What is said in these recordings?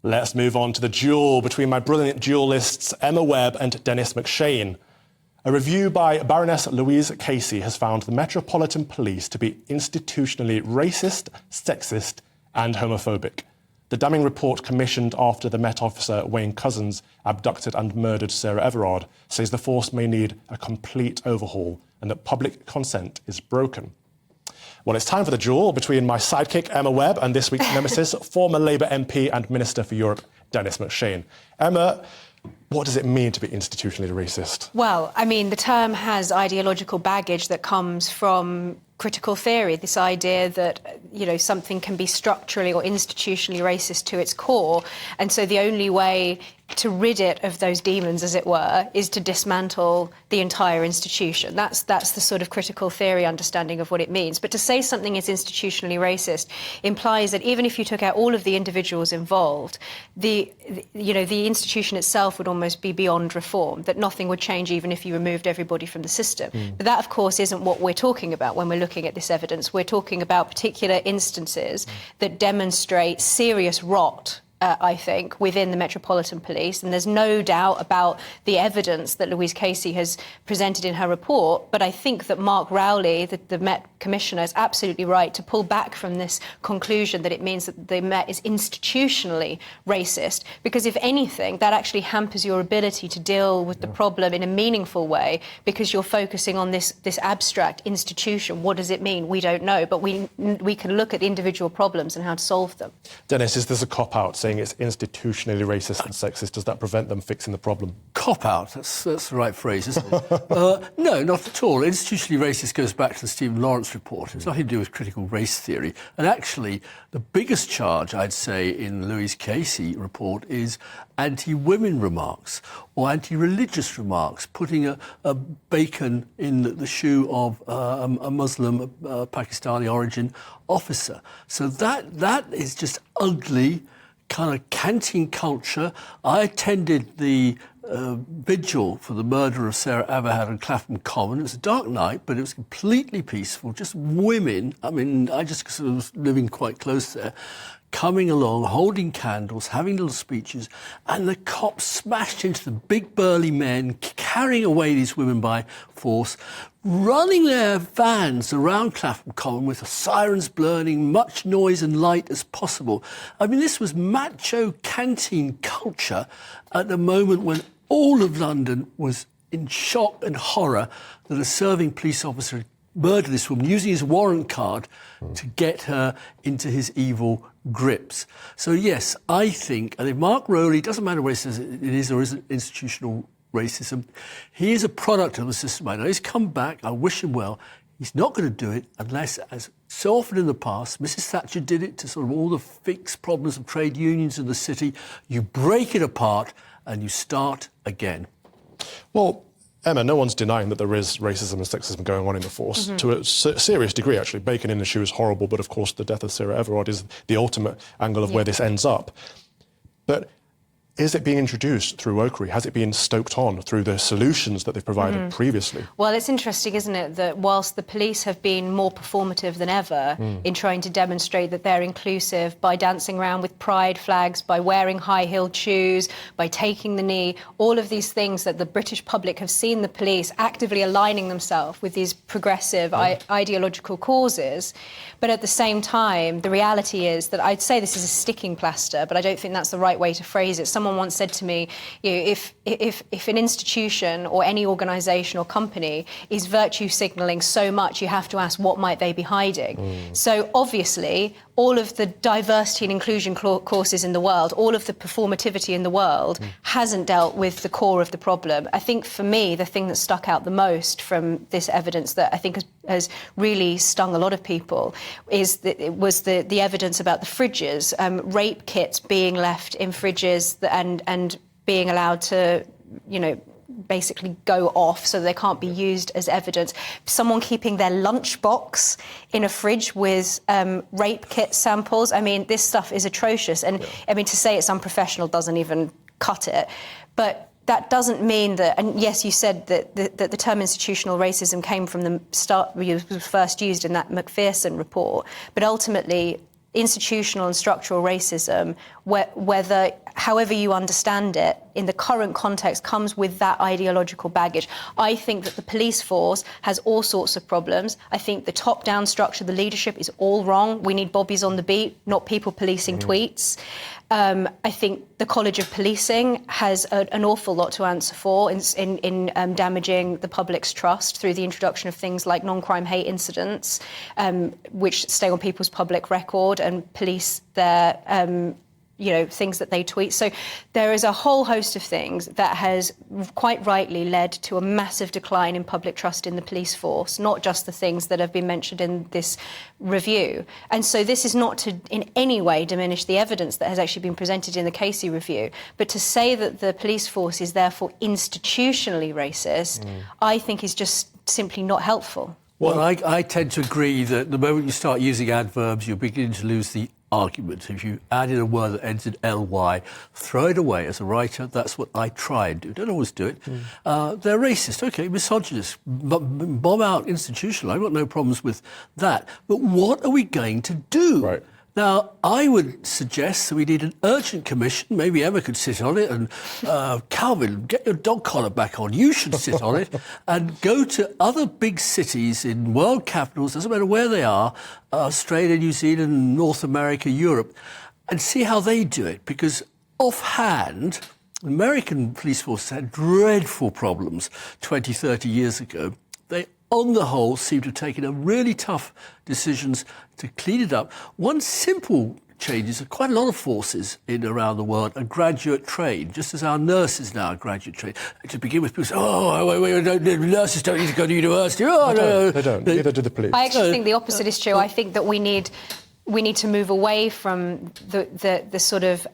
Let's move on to the duel between my brilliant duelists Emma Webb and Dennis McShane. A review by Baroness Louise Casey has found the Metropolitan Police to be institutionally racist, sexist and homophobic. The damning report, commissioned after the Met officer Wayne Couzens abducted and murdered Sarah Everard, says the force may need a complete overhaul and that public consent is broken. Well, it's time for the duel between my sidekick, Emma Webb, and this week's nemesis, former Labour MP and Minister for Europe, Dennis McShane. Emma, what does it mean to be institutionally racist? Well, I mean, the term has ideological baggage that comes from critical theory, this idea that, you know, something can be structurally or institutionally racist to its core. And so the only way to rid it of those demons, as it were, is to dismantle the entire institution. That's the sort of critical theory understanding of what it means. But to say something is institutionally racist implies that even if you took out all of the individuals involved, the institution itself would almost be beyond reform, that nothing would change even if you removed everybody from the system. But that, of course, isn't what we're talking about when we're looking at this evidence. We're talking about particular instances that demonstrate serious rot, I think, within the Metropolitan Police. And there's no doubt about the evidence that Louise Casey has presented in her report. But I think that Mark Rowley, the Met Commissioner, is absolutely right to pull back from this conclusion that it means that the Met is institutionally racist. Because if anything, that actually hampers your ability to deal with the problem in a meaningful way, because you're focusing on this abstract institution. What does it mean? We don't know. But we can look at individual problems and how to solve them. Dennis, is this a cop-out, saying it's institutionally racist and sexist? Does that prevent them fixing the problem? Cop-out, that's the right phrase, isn't it? No, not at all. Institutionally racist goes back to the Stephen Lawrence report. It's nothing to do with critical race theory. And actually, the biggest charge, I'd say, in the Louise Casey report is anti-women remarks or anti-religious remarks, putting a bacon in the shoe of a Muslim, Pakistani origin officer. So that is just ugly, kind of canting culture. I attended the vigil for the murder of Sarah Everard on Clapham Common. It was a dark night, but it was completely peaceful. Just women. I mean, I just sort of was living quite close there, coming along, holding candles, having little speeches, and the cops smashed into the big burly men, carrying away these women by force, running their vans around Clapham Common with the sirens blurring, much noise and light as possible. I mean, this was macho canteen culture at the moment when all of London was in shock and horror that a serving police officer had murdered this woman using his warrant card to get her into his evil grips. So, yes, I think, and if Mark Rowley, doesn't matter whether it is or isn't institutional racism, he is a product of the system. I know he's come back, I wish him well. He's not going to do it unless, as so often in the past, Mrs Thatcher did it to sort of all the fixed problems of trade unions in the city. You break it apart and you start again. Well, Emma, no one's denying that there is racism and sexism going on in the force, to a serious degree, actually. Bacon in the shoe is horrible, but of course the death of Sarah Everard is the ultimate angle of where this ends up. But is it being introduced through wokery? Has it been stoked on through the solutions that they've provided previously? Well, it's interesting, isn't it, that whilst the police have been more performative than ever in trying to demonstrate that they're inclusive by dancing around with pride flags, by wearing high-heeled shoes, by taking the knee, all of these things that the British public have seen the police actively aligning themselves with these progressive ideological causes. But at the same time, the reality is that I'd say this is a sticking plaster, but I don't think that's the right way to phrase it. Someone once said to me, you know, if an institution or any organisation or company is virtue signalling so much, you have to ask what might they be hiding. So obviously, all of the diversity and inclusion courses in the world, all of the performativity in the world hasn't dealt with the core of the problem. I think for me, the thing that stuck out the most from this evidence that I think has really stung a lot of people was the evidence about the fridges, rape kits being left in fridges and being allowed to, you know, basically go off so they can't be used as evidence. Someone keeping their lunchbox in a fridge with rape kit samples. I mean, this stuff is atrocious. And I mean, to say it's unprofessional doesn't even cut it. But that doesn't mean that, and yes, you said that the term institutional racism came from the start, it was first used in that Macpherson report, but ultimately institutional and structural racism whether, however you understand it, in the current context, comes with that ideological baggage. I think that the police force has all sorts of problems. I think the top-down structure, the leadership, is all wrong. We need bobbies on the beat, not people policing tweets. I think the College of Policing has an awful lot to answer for in damaging the public's trust through the introduction of things like non-crime hate incidents, which stay on people's public record and police their things that they tweet. So there is a whole host of things that has quite rightly led to a massive decline in public trust in the police force, not just the things that have been mentioned in this review. And so this is not to in any way diminish the evidence that has actually been presented in the Casey review, but to say that the police force is therefore institutionally racist, I think is just simply not helpful. Well, I tend to agree that the moment you start using adverbs, you're beginning to lose the argument. If you add in a word that ends in ly, throw it away. As a writer, that's what I try and do. Don't always do it. They're racist, OK, misogynist, bomb out institutional. I've got no problems with that. But what are we going to do? Right. Now, I would suggest that we need an urgent commission. Maybe Emma could sit on it, and Calvin, get your dog collar back on. You should sit on it and go to other big cities in world capitals, doesn't matter where they are, Australia, New Zealand, North America, Europe, and see how they do it. Because offhand, the American police force had dreadful problems 20, 30 years ago. They, on the whole, seem to have taken a really tough decisions to clean it up. One simple change is that quite a lot of forces in around the world are graduate trained, just as our nurses now are graduate trained. To begin with, people say, nurses don't need to go to university. They don't. Neither do the police. I actually think the opposite is true. I think that we need to move away from the sort of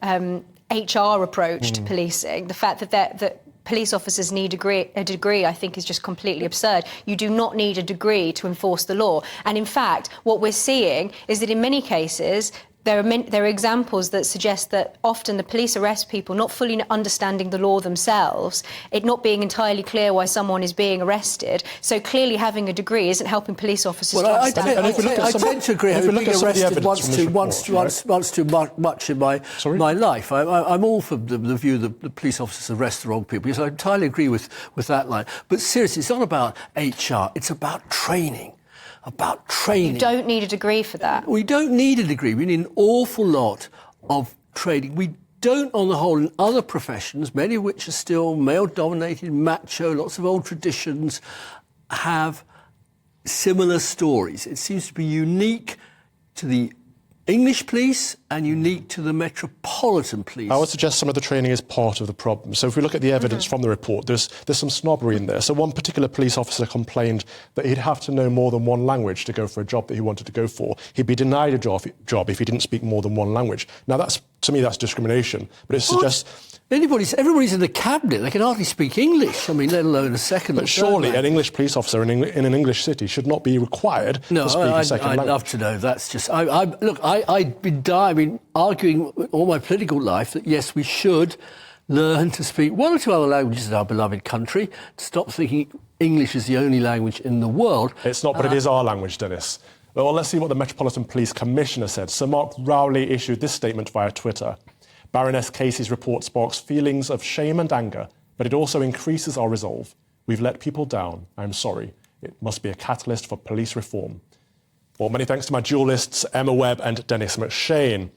HR approach to policing. The fact that police officers need a degree, I think, is just completely absurd. You do not need a degree to enforce the law. And in fact, what we're seeing is that in many cases, there are examples that suggest that often the police arrest people not fully understanding the law themselves, it not being entirely clear why someone is being arrested. So clearly having a degree isn't helping police officers to understand. I tend to agree. Having been arrested once too much in my life, I'm all for the view that the police officers arrest the wrong people. Yes, I entirely agree with that line. But seriously, it's not about HR, it's about training. You don't need a degree for that. We don't need a degree. We need an awful lot of training. We don't, on the whole, in other professions, many of which are still male-dominated, macho, lots of old traditions, have similar stories. It seems to be unique to the English police and unique to the Metropolitan Police. I would suggest some of the training is part of the problem. So if we look at the evidence from the report, there's some snobbery in there. So one particular police officer complained that he'd have to know more than one language to go for a job that he wanted to go for. He'd be denied a job if he didn't speak more than one language. Now, to me, that's discrimination. But it suggests... Everybody's in the cabinet. They can hardly speak English. I mean, let alone a second. But surely an English police officer in an English city should not be required to speak a second language. I'd love to know. That's just... I've been arguing all my political life that, yes, we should learn to speak one or two other languages in our beloved country, to stop thinking English is the only language in the world. It's not, but it is our language, Dennis. Well, let's see what the Metropolitan Police Commissioner said. Sir Mark Rowley issued this statement via Twitter. Baroness Casey's report sparks feelings of shame and anger, but it also increases our resolve. We've let people down. I'm sorry. It must be a catalyst for police reform. Well, many thanks to my duelists, Emma Webb and Dennis McShane.